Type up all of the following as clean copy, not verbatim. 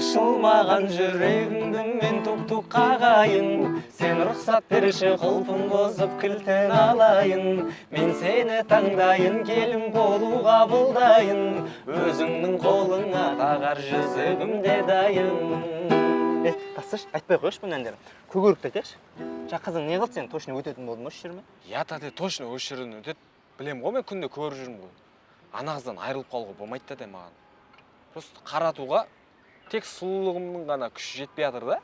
ашылмаған жүрегіңді мен тук-тук қағайын. Сен рұқсат берші құлпын бұзып кілтін алайын. Мен сені таңдайын, келін болуға бұлдайын. Өзіңнің қолыңа тағар жүзігімде дайын. Тасташ, айтпай қойшы бұл әндерін. Көгерікті айтайықшы. Қызың не қылды сен, точно өтетін болды ма осы жерме? Я тате точно осы жерден өтеді. Білем ғой, мен күнде көріп жүрмін ғой. Ана қыздан айырылып қалуға болмайды да маған. Просто қаратуға тек сұлулығымның ғана күші жетпей жатыр да.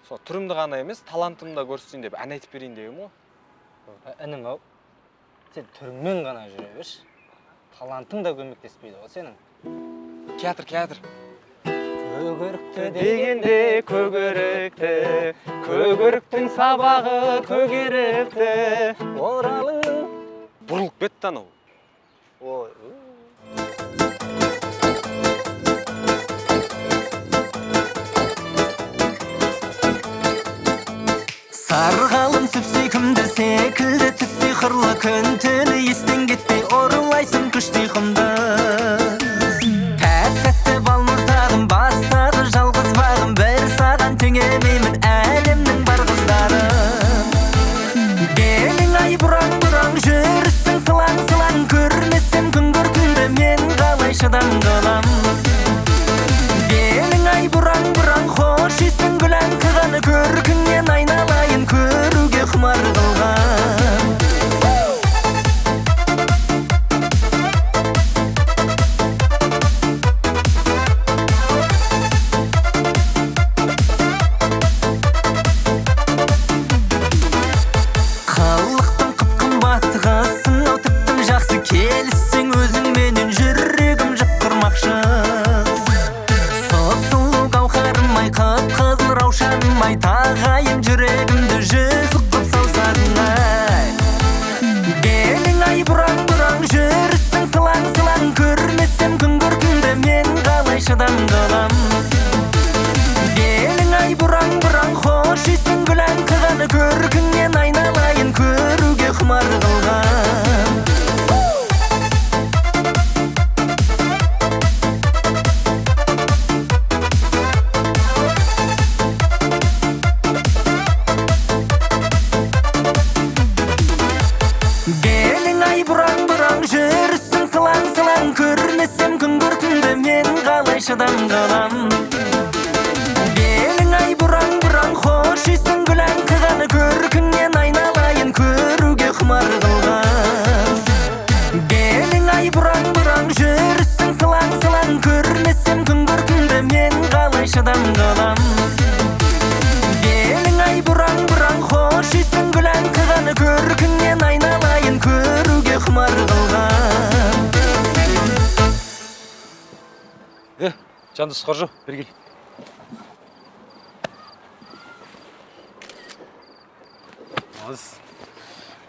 Сол түрімді ғана емес, талантымды да көрсетейін деп ән айтып берейін дегем ғой. Інім ау, сен түріңмен ғана жүре берші. Талантың да көмектеспейді ғой сенің. Театр. Көгерікті Дегенде көгерікті, көгеріктің сабағы көгерікті. оралыңның. Бұрылып кетті анау. Ой. Сарғалым сүп-сүйкімді секілді түс сиқырлы күн түні естен кетпей орылайсың күшті құмды. Тәтті балмұздағым бастағы жалғыз бағым, бір саған теңемеймін әлемнің бар қыздарым. Белің ай бұраң-бұраң жүрісің сылаң-сылаң, көрмесем күн көркіңді мен қалай шыдам қылам. Белің ай бұраң-бұраң хош иісің гүлән қығаны, көркіңнен айналайын көруге құмар қылған. Қалықтың қып-қымбат қызсың ау, тіптің жақсы келіссең өзіңменен жүрегім жып құрмақшы. Сұп-сұлу қауқарым-ай, қып-қызыл раушаным-ай, тағайын жүрегімді жүзік қып саусағыңай. Белің ай бұраң-бұраң жүрісің сылаң-сылаң, көрмесем күн көркіңді мен қалай шыдам қылам. Белің ай бұраң-бұраң хош иісің гүлән қығаны, көркіңнен айналайын көруге құмар қылған. Белің ай бұраң-бұраң жүрісің сылаң-сылаң, көрмесем күн көркіңді мен қалай шыдам қылам. Белің ай бұраң-бұраң хош иісің гүлән қығаны, көркіңнен айналайын көруге құмар қылған. Белің ай бұраң-бұраң жүрісің сылаң-сылаң, көрмесем күн көркіңді мен қалай шыдам қылам. Белің ай бұраң-бұраң хош иісің гүлән қығаны, көркіңнен айналайын көруге құмар қылған. Жанды Сқоржо, бер кел.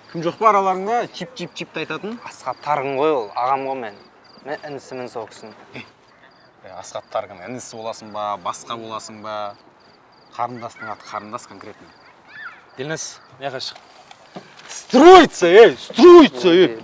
Кім жоқ па араларыңда чип-чип-чипті айтатын? Асқат тарғын ғой ол, ағам ғой мен. Мен інісімін соқсын. Асқат тарғын, інісі боласың ба, басқа боласың ба? Қарындастың аты қарындас конкретно. Дильнес, меға шық. Строится, строится,